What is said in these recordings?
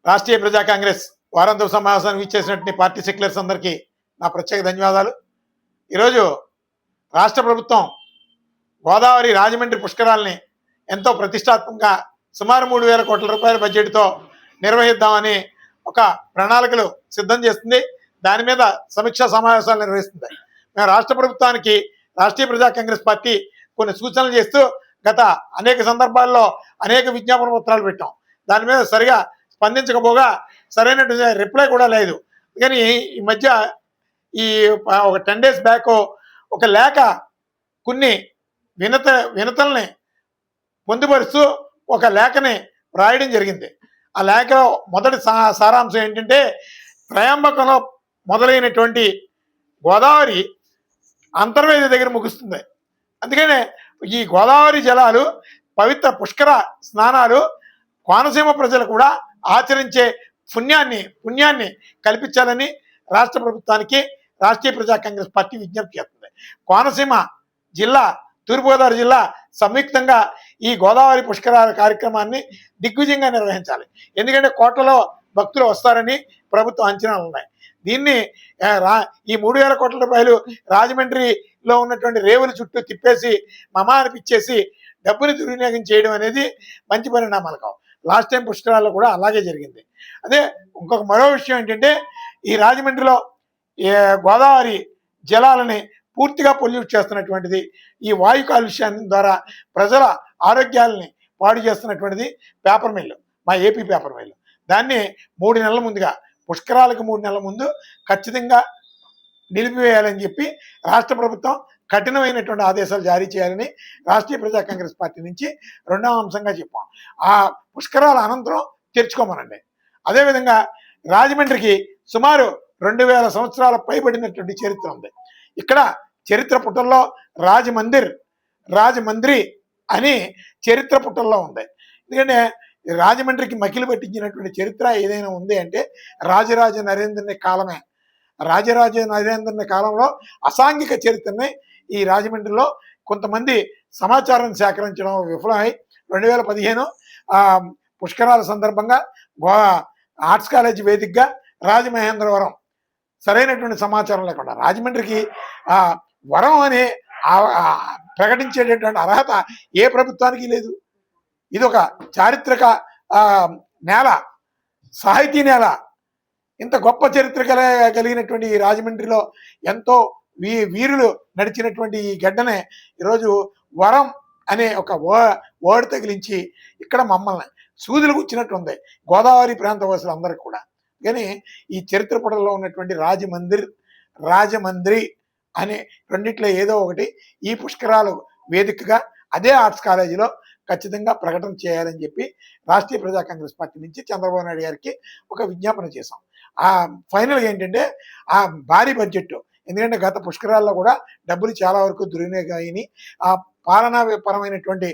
రాష్ట్రీయ ప్రజా కాంగ్రెస్ వారాంతపు సమావేశానికి ఇచ్చేసినటువంటి పార్టీ సెక్యులర్స్ అందరికీ నా ప్రత్యేక ధన్యవాదాలు. ఈరోజు రాష్ట్ర ప్రభుత్వం గోదావరి రాజమండ్రి పుష్కరాలని ఎంతో ప్రతిష్టాత్మకంగా సుమారు 3,000 కోట్ల రూపాయల బడ్జెట్తో నిర్వహిద్దామని ఒక ప్రణాళికలు సిద్ధం చేస్తుంది. దాని మీద సమీక్షా సమావేశాలు నిర్వహిస్తుంది. మేము రాష్ట్ర ప్రభుత్వానికి రాష్ట్రీయ ప్రజా కాంగ్రెస్ పార్టీ కొన్ని సూచనలు చేస్తూ గత అనేక సందర్భాల్లో అనేక విజ్ఞాపన పత్రాలు పెట్టాం. దాని మీద సరిగా స్పందించకపోగా సరైనటువంటి రిప్లై కూడా లేదు. కానీ ఈ మధ్య ఒక 10 days బ్యాక్ ఒక లేఖ కొన్ని వినతల్ని పొందుపరుస్తూ ఒక లేఖని రాయడం జరిగింది. ఆ లేఖలో మొదటి సారాంశం ఏంటంటే, త్రయంబకంలో మొదలైనటువంటి గోదావరి అంతర్వేది దగ్గర ముగుస్తుంది. అందుకనే ఈ గోదావరి జలాలు పవిత్ర పుష్కర స్నానాలు కోనసీమ ప్రజలు కూడా ఆచరించే పుణ్యాన్ని కల్పించాలని రాష్ట్ర ప్రభుత్వానికి రాష్ట్రీయ ప్రజా కాంగ్రెస్ పార్టీ విజ్ఞప్తి చేస్తుంది. కోనసీమ జిల్లా, తూర్పుగోదావరి జిల్లా సంయుక్తంగా ఈ గోదావరి పుష్కరాల కార్యక్రమాన్ని దిగ్విజయంగా నిర్వహించాలి. ఎందుకంటే కోట్లలో భక్తులు వస్తారని ప్రభుత్వం అంచనాలు ఉన్నాయి. దీన్ని ఈ 3,000 కోట్ల రూపాయలు రాజమండ్రిలో ఉన్నటువంటి రేవుల చుట్టూ తిప్పేసి మమా అనిపించేసి డబ్బుని దుర్వినియోగం చేయడం అనేది మంచి పరిణామాలు కావు. లాస్ట్ టైం పుష్కరాల్లో కూడా అలాగే జరిగింది. అదే ఇంకొక మరో విషయం ఏంటంటే, ఈ రాజమండ్రిలో గోదావరి జలాలని పూర్తిగా పొల్యూట్ చేస్తున్నటువంటిది, ఈ వాయు కాలుష్యాన్ని ద్వారా ప్రజల ఆరోగ్యాలని పాడు చేస్తున్నటువంటిది పేపర్ మిల్లు, మా ఏపీ పేపర్ మిల్లు. దాన్ని 3 నెలల ముందుగా, పుష్కరాలకు 3 నెలల ముందు ఖచ్చితంగా నిలిపివేయాలని చెప్పి రాష్ట్ర ప్రభుత్వం కఠినమైనటువంటి ఆదేశాలు జారీ చేయాలని రాష్ట్రీయ ప్రజా కాంగ్రెస్ పార్టీ నుంచి 2వ అంశంగా చెప్పాం. ఆ పుష్కరాల అనంతరం తెరుచుకోమనండి. అదేవిధంగా రాజమండ్రికి సుమారు 2,000 సంవత్సరాల పైబడినటువంటి చరిత్ర ఉంది. ఇక్కడ చరిత్ర పుటల్లో రాజమండ్రి అని చరిత్ర పుటల్లో ఉంది. ఎందుకంటే రాజమండ్రికి మకిలి పట్టించినటువంటి చరిత్ర ఏదైనా ఉంది అంటే రాజరాజ నరేంద్రుని కాలమే. రాజరాజ నరేంద్రుని కాలంలో అసాంఘిక చరిత్రని ఈ రాజమండ్రిలో కొంతమంది సమాచారం సేకరించడం విఫలమై 2015 పుష్కరాల సందర్భంగా ఆర్ట్స్ కాలేజీ వేదికగా రాజమహేంద్రవరం సరైనటువంటి సమాచారం లేకుండా రాజమండ్రికి వరం అని ప్రకటించేటటువంటి అర్హత ఏ ప్రభుత్వానికి లేదు. ఇది ఒక చారిత్రక నేల, సాహితీ నేల. ఇంత గొప్ప చరిత్ర కలిగినటువంటి ఈ రాజమండ్రిలో ఎంతో వీరులు నడిచినటువంటి ఈ గడ్డనే ఈరోజు వరం అనే ఒక వర్డ్ తగిలించి ఇక్కడ మమ్మల్ని సూదులు గుచ్చినట్టు ఉంది గోదావరి ప్రాంత వాసులందరికీ కూడా. కానీ ఈ చరిత్ర పటంలో ఉన్నటువంటి రాజమండ్రి అనే రెండిట్లో ఏదో ఒకటి ఈ పుష్కరాలు వేదికగా అదే ఆర్ట్స్ కాలేజీలో ఖచ్చితంగా ప్రకటన చేయాలని చెప్పి రాష్ట్రీయ ప్రజా కాంగ్రెస్ పార్టీ నుంచి చంద్రబాబు నాయుడు గారికి ఒక విజ్ఞాపన చేశాం. ఫైనల్గా ఏంటంటే భారీ బడ్జెట్, ఎందుకంటే గత పుష్కరాల్లో కూడా డబ్బులు చాలా వరకు దుర్వినియోగం అయినాయి. పరమైనటువంటి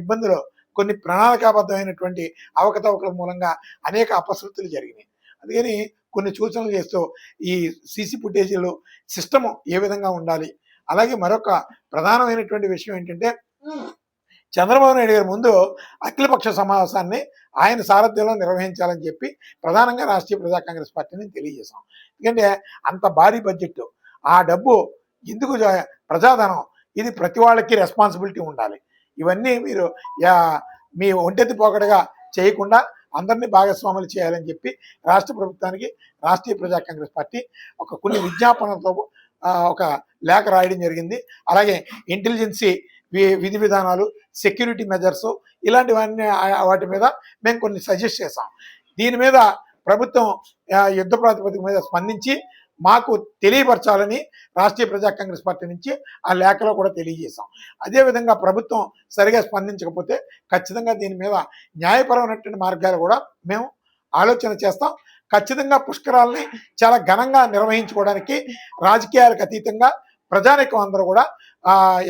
ఇబ్బందులు, కొన్ని ప్రణాళికాబద్ధమైనటువంటి అవకతవకల మూలంగా అనేక అపశృతులు జరిగినాయి. అందుకని కొన్ని సూచనలు చేస్తూ ఈ సీసీ ఫుటేజీలు సిస్టము ఏ విధంగా ఉండాలి. అలాగే మరొక ప్రధానమైనటువంటి విషయం ఏంటంటే, చంద్రబాబు నాయుడు గారి ముందు అఖిలపక్ష సమావేశాన్ని ఆయన సారథ్యంలో నిర్వహించాలని చెప్పి ప్రధానంగా రాష్ట్రీయ ప్రజా కాంగ్రెస్ పార్టీని తెలియజేశాం. ఎందుకంటే అంత భారీ బడ్జెట్, ఆ డబ్బు ఎందుకు, ప్రజాధనం, ఇది ప్రతి వాళ్ళకి రెస్పాన్సిబిలిటీ ఉండాలి. ఇవన్నీ మీరు మీ ఒంటెత్తి పోకడగా చేయకుండా అందరినీ భాగస్వాములు చేయాలని చెప్పి రాష్ట్ర ప్రభుత్వానికి రాష్ట్రీయ ప్రజా కాంగ్రెస్ పార్టీ కొన్ని విజ్ఞాపనలతో ఒక లేఖ రాయడం జరిగింది. అలాగే ఇంటెలిజెన్సీ విధి విధానాలు, సెక్యూరిటీ మెజర్స్, ఇలాంటివన్నీ వాటి మీద మేము కొన్ని సజెస్ట్ చేసాం. దీని మీద ప్రభుత్వం యుద్ధ ప్రాతిపదిక మీద స్పందించి మాకు తెలియపరచాలని రాష్ట్రీయ ప్రజా కాంగ్రెస్ పార్టీ నుంచి ఆ లేఖలో కూడా తెలియజేశాం. అదేవిధంగా ప్రభుత్వం సరిగా స్పందించకపోతే ఖచ్చితంగా దీని మీద న్యాయపరమైనటువంటి మార్గాలు కూడా మేము ఆలోచన చేస్తాం. ఖచ్చితంగా పుష్కరాలని చాలా ఘనంగా నిర్వహించుకోవడానికి రాజకీయాలకు అతీతంగా ప్రజానీకం అందరూ కూడా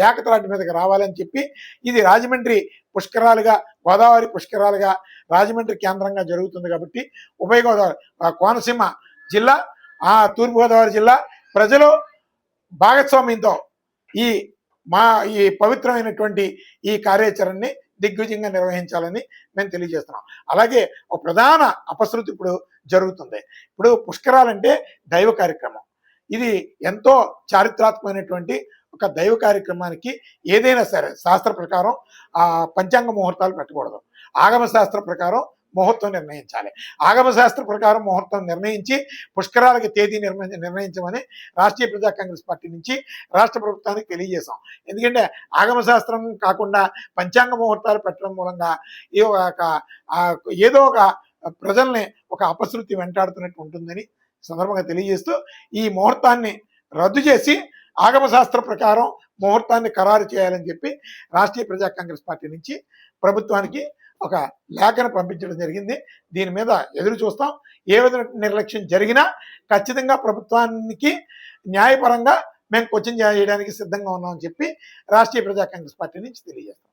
ఏకత్రాటి మీదకి రావాలని చెప్పి, ఇది రాజమండ్రి పుష్కరాలుగా, గోదావరి పుష్కరాలుగా రాజమండ్రి కేంద్రంగా జరుగుతుంది కాబట్టి ఉభయ గోదావరి, కోనసీమ జిల్లా, తూర్పుగోదావరి జిల్లా ప్రజలు భాగస్వామ్యంతో ఈ పవిత్రమైనటువంటి ఈ కార్యాచరణని దిగ్విజయంగా నిర్వహించాలని మేము తెలియజేస్తున్నాం. అలాగే ఒక ప్రధాన అపశృతి ఇప్పుడు జరుగుతుంది. ఇప్పుడు పుష్కరాలంటే దైవ కార్యక్రమం. ఇది ఎంతో చారిత్రాత్మకమైనటువంటి ఒక దైవ కార్యక్రమానికి ఏదైనా సరే శాస్త్ర ప్రకారం పంచాంగ ముహూర్తాలు పెట్టకూడదు. ఆగమ శాస్త్ర ప్రకారం ముహూర్తం నిర్ణయించాలి. ఆగమ శాస్త్ర ప్రకారం ముహూర్తం నిర్ణయించి పుష్కరాలకి తేదీ నిర్ణయించమని రాష్ట్రీయ ప్రజా కాంగ్రెస్ పార్టీ నుంచి రాష్ట్ర ప్రభుత్వానికి తెలియజేశాం. ఎందుకంటే ఆగమ శాస్త్రం కాకుండా పంచాంగ ముహూర్తాలు పెట్టడం మూలంగా ఏదో ఒక ప్రజల్ని ఒక అపశృతి వెంటాడుతున్నట్టు ఉంటుందని సందర్భంగా తెలియజేస్తూ ఈ ముహూర్తాన్ని రద్దు చేసి ఆగమ శాస్త్ర ప్రకారం ముహూర్తాన్ని ఖరారు చేయాలని చెప్పి రాష్ట్రీయ ప్రజా కాంగ్రెస్ పార్టీ నుంచి ప్రభుత్వానికి ఒక లేఖను పంపించడం జరిగింది. దీని మీద ఎదురు చూస్తాం. ఏ విధంగా నిర్లక్ష్యం జరిగినా ఖచ్చితంగా ప్రభుత్వానికి న్యాయపరంగా మేము క్వశ్చన్ చేయడానికి సిద్ధంగా ఉన్నామని చెప్పి రాష్ట్రీయ ప్రజా కాంగ్రెస్ పార్టీ నుంచి తెలియజేస్తాం.